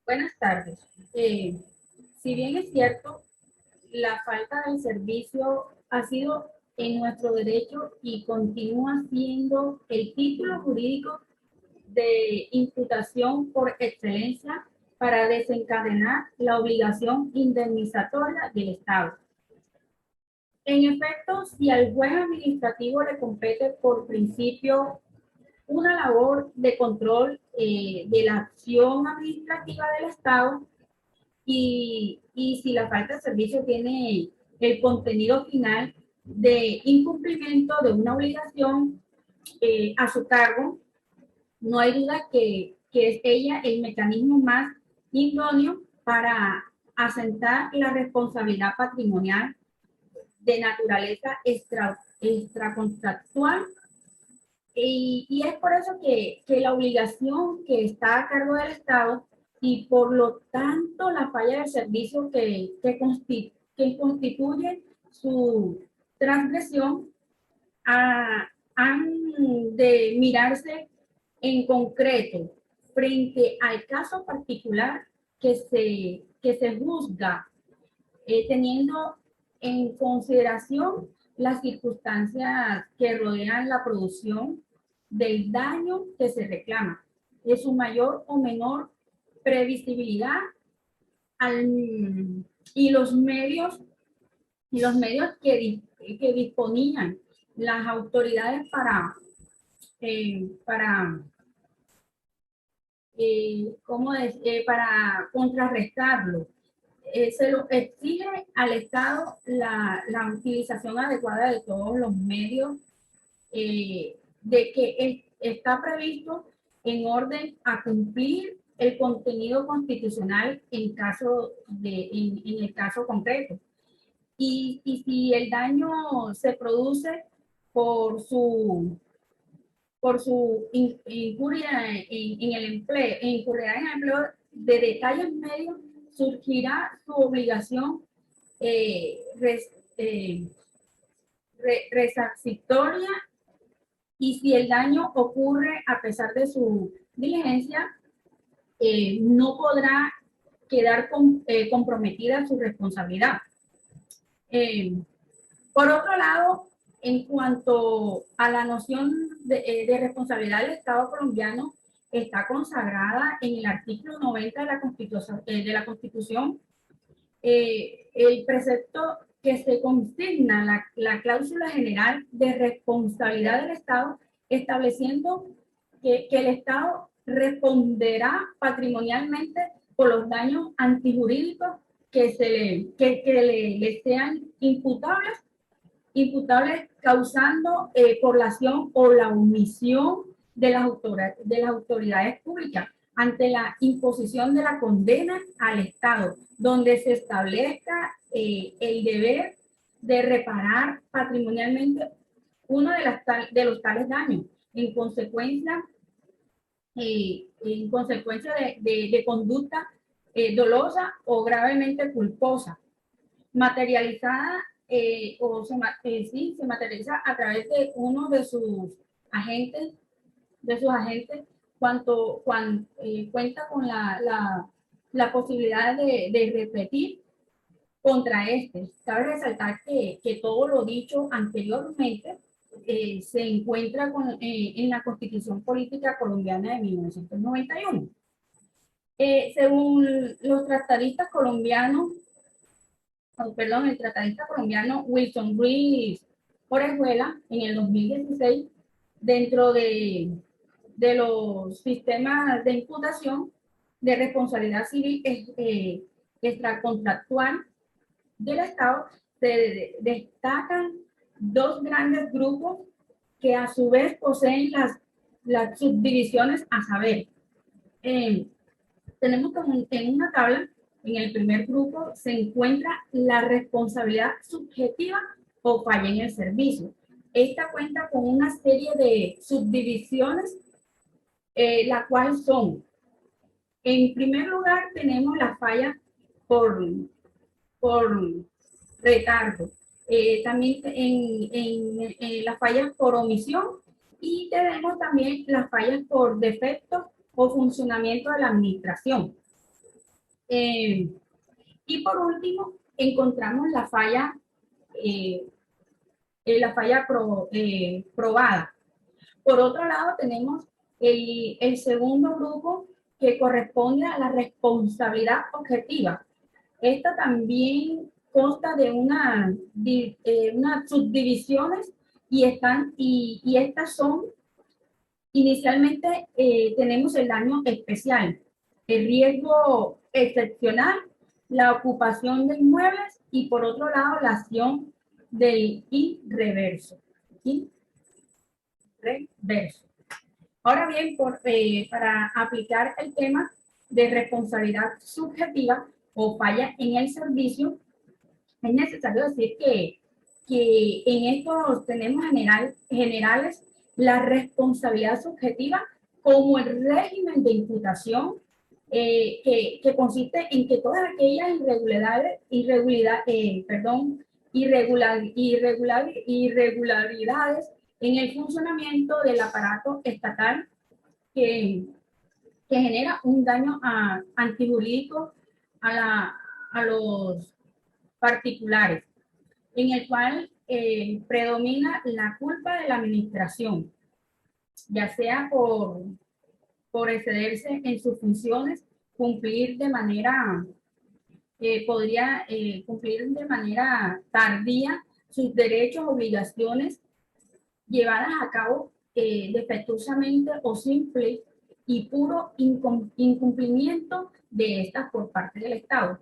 Buenas tardes. Si bien es cierto, la falta del servicio ha sido en nuestro derecho y continúa siendo el título jurídico de imputación por excelencia para desencadenar la obligación indemnizatoria del Estado. En efecto, si al buen administrativo le compete por principio una labor de control de la acción administrativa del Estado, y si la falta de servicio tiene el contenido final de incumplimiento de una obligación a su cargo, no hay duda que es ella el mecanismo más idóneo para asentar la responsabilidad patrimonial de naturaleza extracontractual. Y es por eso que la obligación que está a cargo del Estado y por lo tanto la falla del servicio que constituye su transgresión han de mirarse en concreto frente al caso particular que se juzga, teniendo en consideración las circunstancias que rodean la producción del daño que se reclama, de su mayor o menor previsibilidad al, y los medios que disponían las autoridades para para contrarrestarlo. Se lo exige al Estado la utilización adecuada de todos los medios de que está previsto en orden a cumplir el contenido constitucional en el caso concreto. Y si el daño se produce por su injuria en el empleo, incurrirá en el empleo de detalles medios, surgirá su obligación eh, res, eh, resarcitoria, y si el daño ocurre a pesar de su diligencia, no podrá quedar comprometida su responsabilidad. Eh, por otro lado, en cuanto a la noción de responsabilidad del Estado colombiano, está consagrada en el artículo 90 de la Constitución, el precepto que se consigna la cláusula general de responsabilidad del Estado, estableciendo que el Estado responderá patrimonialmente por los daños antijurídicos que le sean imputables causando por la acción o la omisión de las autoridades públicas ante la imposición de la condena al Estado, donde se establezca el deber de reparar patrimonialmente uno de los tales daños en consecuencia de conducta dolosa o gravemente culposa, materializada se materializa a través de uno de sus agentes, cuando cuenta con la posibilidad de repetir contra este. Cabe resaltar que todo lo dicho anteriormente se encuentra en la Constitución Política Colombiana de 1991. Según los tratadistas colombianos, el tratadista colombiano Wilson Ruiz Orejuela, en el 2016, dentro de los sistemas de imputación de responsabilidad civil extracontractual del Estado, se destacan dos grandes grupos que a su vez poseen las subdivisiones a saber. Eh, Tenemos como en una tabla, en el primer grupo se encuentra la responsabilidad subjetiva o falla en el servicio. Esta cuenta con una serie de subdivisiones, la cual son, en primer lugar, tenemos la falla por retardo. También en las fallas por omisión, y tenemos también las fallas por defecto o funcionamiento de la administración. Y por último, encontramos eh, la falla probada. Por otro lado, tenemos el segundo grupo que corresponde a la responsabilidad objetiva. Esta también consta de unas subdivisiones y estas son, inicialmente tenemos el daño especial, el riesgo excepcional, la ocupación de inmuebles y por otro lado la acción del irreverso. Irreverso. Ahora bien, para aplicar el tema de responsabilidad subjetiva o falla en el servicio, es necesario decir que en estos tenemos generales la responsabilidad subjetiva como el régimen de imputación que consiste en que todas aquellas irregularidades en el funcionamiento del aparato estatal que, que genera un daño antijurídico a los particulares, en el cual predomina la culpa de la administración, ya sea por excederse en sus funciones, cumplir de manera, cumplir de manera tardía sus derechos, obligaciones llevadas a cabo defectuosamente o simple y puro incumplimiento de estas por parte del Estado.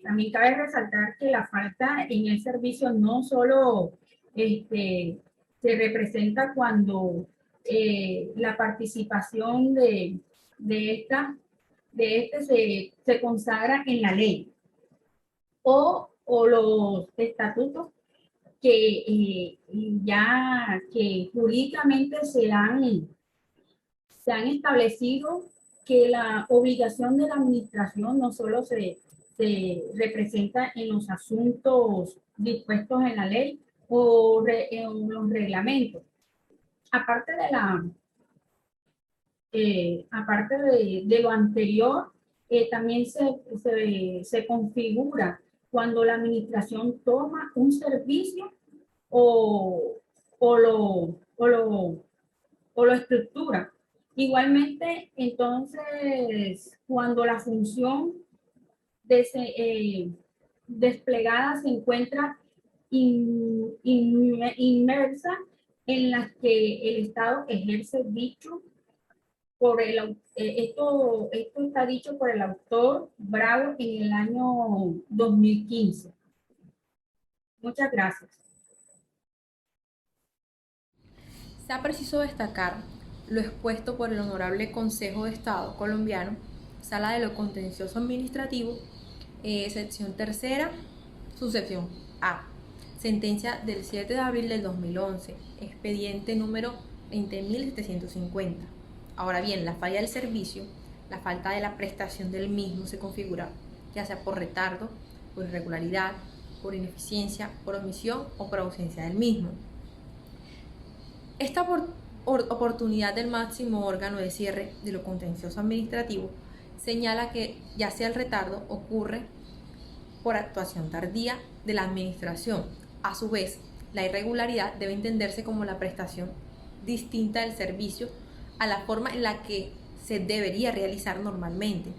También cabe resaltar que la falta en el servicio no solo se representa cuando la participación de, esta, se consagra en la ley o los estatutos que que jurídicamente se han establecido que la obligación de la administración no solo se representa en los asuntos dispuestos en la ley o en los reglamentos. Aparte de lo anterior, también se configura cuando la administración toma un servicio o, o, lo, o, lo, o lo estructura. Igualmente, entonces, cuando la función desplegada se encuentra inmersa en las que el Estado ejerce dicho por esto está dicho por el autor Bravo en el año 2015. Muchas gracias. Sea preciso destacar lo expuesto por el Honorable Consejo de Estado colombiano, Sala de lo Contencioso Administrativo, sección tercera, subsección A, sentencia del 7 de abril del 2011, expediente número 20.750. Ahora bien, la falla del servicio, la falta de la prestación del mismo se configura ya sea por retardo, por irregularidad, por ineficiencia, por omisión o por ausencia del mismo. Esta oportunidad del máximo órgano de cierre de lo contencioso administrativo señala que ya sea el retardo ocurre por actuación tardía de la administración. A su vez, la irregularidad debe entenderse como la prestación distinta del servicio a la forma en la que se debería realizar normalmente,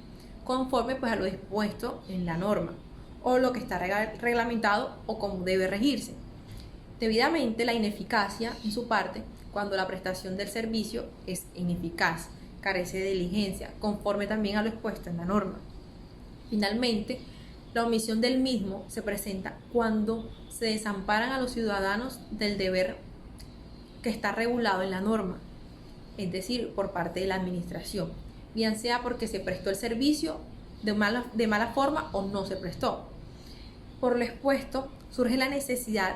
conforme pues a lo dispuesto en la norma o lo que está reglamentado o como debe regirse. Debidamente, la ineficacia en su parte cuando la prestación del servicio es ineficaz, carece de diligencia, conforme también a lo expuesto en la norma. Finalmente, la omisión del mismo se presenta cuando se desamparan a los ciudadanos del deber que está regulado en la norma, es decir, por parte de la administración, bien sea porque se prestó el servicio de mala forma o no se prestó. Por lo expuesto, surge la necesidad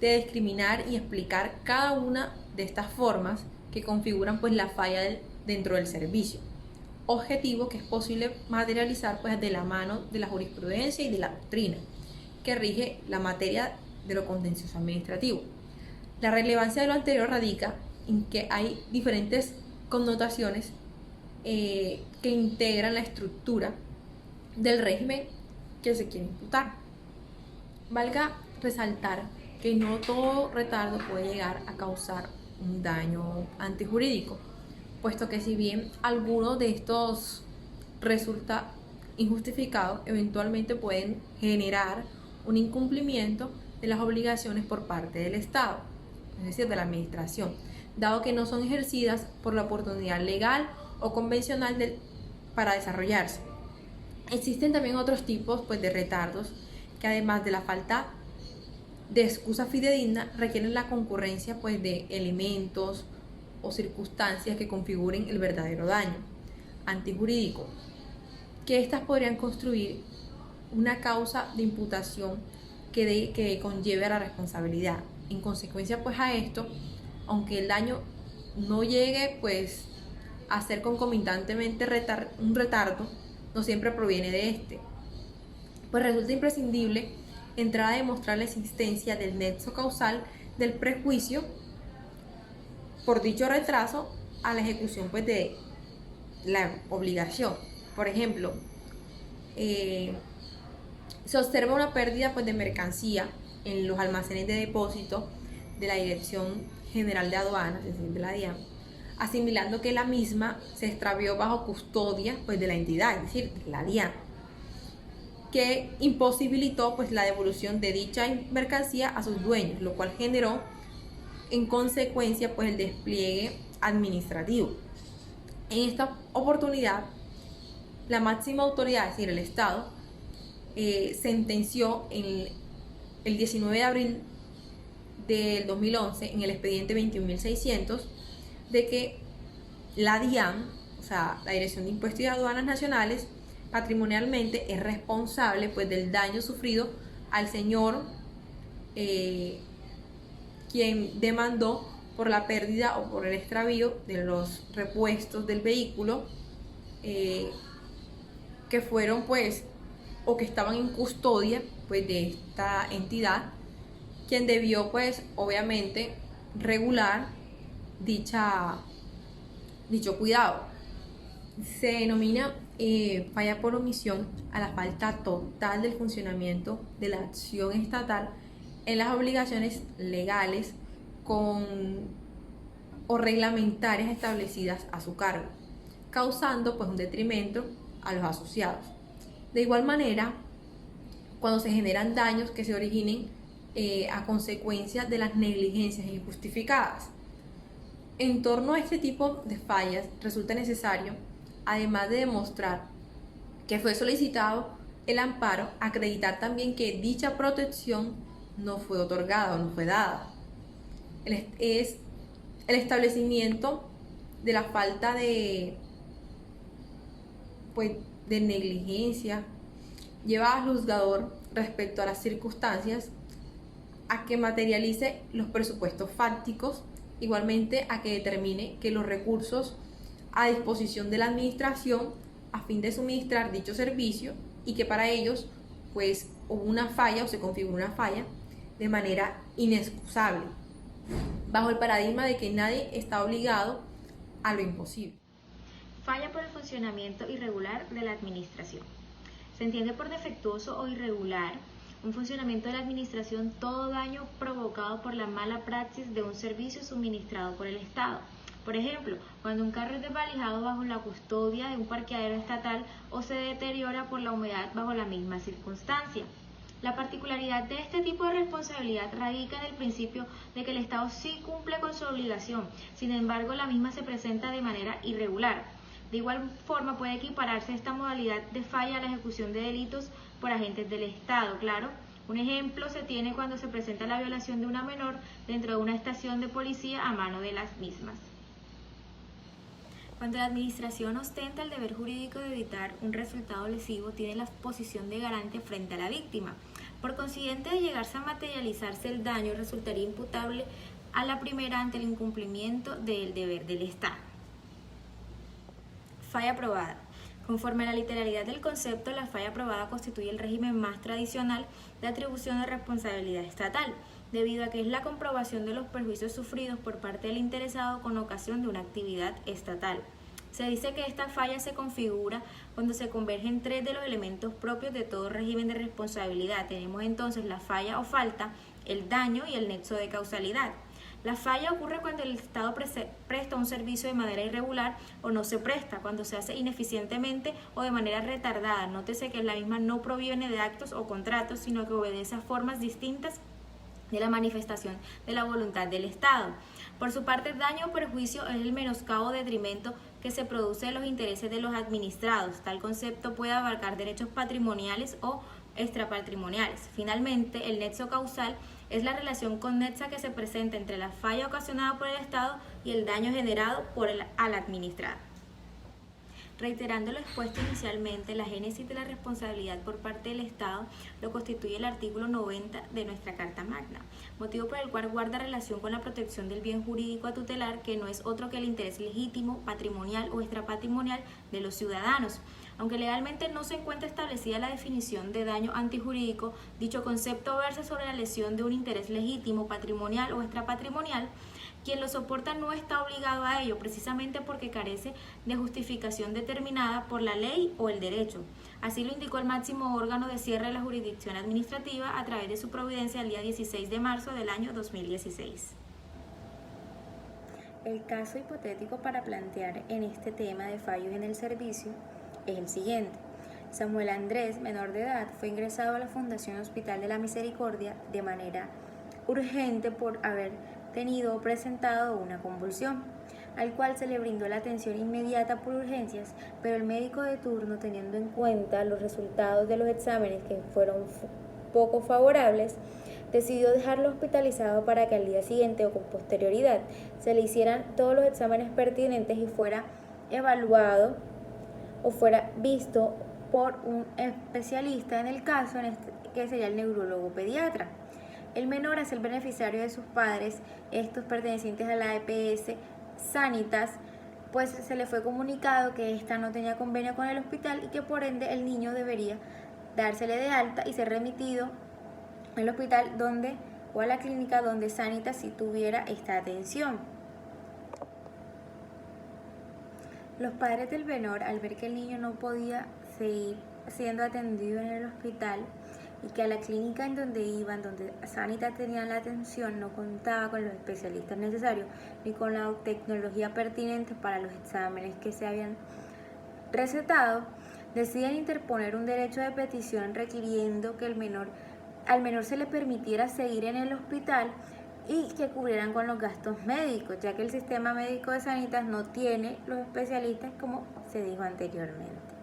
de discriminar y explicar cada una de estas formas que configuran pues la falla dentro del servicio, objetivo que es posible materializar pues de la mano de la jurisprudencia y de la doctrina que rige la materia de lo contencioso administrativo. La relevancia de lo anterior radica en que hay diferentes connotaciones que integran la estructura del régimen que se quiere imputar. Valga resaltar que no todo retardo puede llegar a causar un daño antijurídico, puesto que si bien algunos de estos resulta injustificado, eventualmente pueden generar un incumplimiento de las obligaciones por parte del Estado, es decir, de la administración, dado que no son ejercidas por la oportunidad legal o convencional para desarrollarse. Existen también otros tipos de retardos que, además de la falta de excusa fidedigna, requieren la concurrencia de elementos o circunstancias que configuren el verdadero daño antijurídico, que éstas podrían construir una causa de imputación que conlleve a la responsabilidad. En consecuencia a esto, aunque el daño no llegue a ser concomitantemente un retardo, no siempre proviene de este. Resulta imprescindible entrar a demostrar la existencia del nexo causal del prejuicio por dicho retraso a la ejecución de la obligación. Por ejemplo, se observa una pérdida de mercancía en los almacenes de depósito de la Dirección General de Aduanas, es decir, de la DIAN, asimilando que la misma se extravió bajo custodia de la entidad, es decir, de la DIAN, que imposibilitó la devolución de dicha mercancía a sus dueños, lo cual generó en consecuencia el despliegue administrativo. En esta oportunidad, la máxima autoridad, es decir, el Estado, sentenció el 19 de abril del 2011 en el expediente 21.600 de que la DIAN, o sea, la Dirección de Impuestos y Aduanas Nacionales, patrimonialmente es responsable del daño sufrido al señor quien demandó por la pérdida o por el extravío de los repuestos del vehículo que fueron o que estaban en custodia de esta entidad, quien debió obviamente regular dicho cuidado. Se denomina falla por omisión a la falta total del funcionamiento de la acción estatal en las obligaciones legales o reglamentarias establecidas a su cargo, causando un detrimento a los asociados. De igual manera, cuando se generan daños que se originen a consecuencia de las negligencias injustificadas. En torno a este tipo de fallas resulta necesario, además de demostrar que fue solicitado el amparo, acreditar también que dicha protección no fue otorgada o no fue dada. Es el establecimiento de la falta de negligencia lleva al juzgador respecto a las circunstancias a que materialice los presupuestos fácticos, igualmente a que determine que los recursos a disposición de la administración a fin de suministrar dicho servicio y que para ellos hubo una falla o se configuró una falla de manera inexcusable, bajo el paradigma de que nadie está obligado a lo imposible. Falla por el funcionamiento irregular de la administración. Se entiende por defectuoso o irregular un funcionamiento de la administración todo daño provocado por la mala praxis de un servicio suministrado por el Estado. Por ejemplo, cuando un carro es desvalijado bajo la custodia de un parqueadero estatal o se deteriora por la humedad bajo la misma circunstancia. La particularidad de este tipo de responsabilidad radica en el principio de que el Estado sí cumple con su obligación, sin embargo la misma se presenta de manera irregular. De igual forma puede equipararse esta modalidad de falla a la ejecución de delitos por agentes del Estado, claro. Un ejemplo se tiene cuando se presenta la violación de una menor dentro de una estación de policía a mano de las mismas. Cuando la administración ostenta el deber jurídico de evitar un resultado lesivo, tiene la posición de garante frente a la víctima. Por consiguiente, de llegarse a materializarse el daño, resultaría imputable a la primera ante el incumplimiento del deber del Estado. Falla probada. Conforme a la literalidad del concepto, la falla probada constituye el régimen más tradicional de atribución de responsabilidad estatal, debido a que es la comprobación de los perjuicios sufridos por parte del interesado con ocasión de una actividad estatal. Se dice que esta falla se configura cuando se convergen 3 de los elementos propios de todo régimen de responsabilidad. Tenemos entonces la falla o falta, el daño y el nexo de causalidad. La falla ocurre cuando el Estado presta un servicio de manera irregular o no se presta, cuando se hace ineficientemente o de manera retardada. Nótese que la misma no proviene de actos o contratos, sino que obedece a formas distintas de la manifestación de la voluntad del Estado. Por su parte, daño o perjuicio es el menoscabo o detrimento que se produce de los intereses de los administrados. Tal concepto puede abarcar derechos patrimoniales o extrapatrimoniales. Finalmente, el nexo causal es la relación connexa que se presenta entre la falla ocasionada por el Estado y el daño generado al administrado. Reiterando lo expuesto inicialmente, la génesis de la responsabilidad por parte del Estado lo constituye el artículo 90 de nuestra Carta Magna, motivo por el cual guarda relación con la protección del bien jurídico a tutelar, que no es otro que el interés legítimo, patrimonial o extrapatrimonial de los ciudadanos. Aunque legalmente no se encuentra establecida la definición de daño antijurídico, dicho concepto versa sobre la lesión de un interés legítimo, patrimonial o extrapatrimonial. Quien lo soporta no está obligado a ello, precisamente porque carece de justificación determinada por la ley o el derecho. Así lo indicó el máximo órgano de cierre de la jurisdicción administrativa a través de su providencia el día 16 de marzo del año 2016. El caso hipotético para plantear en este tema de fallos en el servicio es el siguiente. Samuel Andrés, menor de edad, fue ingresado a la Fundación Hospital de la Misericordia de manera urgente por haber tenido o presentado una convulsión, al cual se le brindó la atención inmediata por urgencias, pero el médico de turno, teniendo en cuenta los resultados de los exámenes que fueron poco favorables, decidió dejarlo hospitalizado para que al día siguiente o con posterioridad se le hicieran todos los exámenes pertinentes y fuera evaluado o fuera visto por un especialista en el caso, que sería el neurólogo pediatra. El menor es el beneficiario de sus padres, estos pertenecientes a la EPS Sanitas, pues se le fue comunicado que ésta no tenía convenio con el hospital y que por ende el niño debería dársele de alta y ser remitido al hospital o a la clínica donde Sanitas sí tuviera esta atención. Los padres del menor, al ver que el niño no podía seguir siendo atendido en el hospital y que a la clínica en donde iban, donde Sanitas tenía la atención, no contaba con los especialistas necesarios ni con la tecnología pertinente para los exámenes que se habían recetado, deciden interponer un derecho de petición requiriendo que al menor se le permitiera seguir en el hospital y que cubrieran con los gastos médicos, ya que el sistema médico de Sanitas no tiene los especialistas como se dijo anteriormente.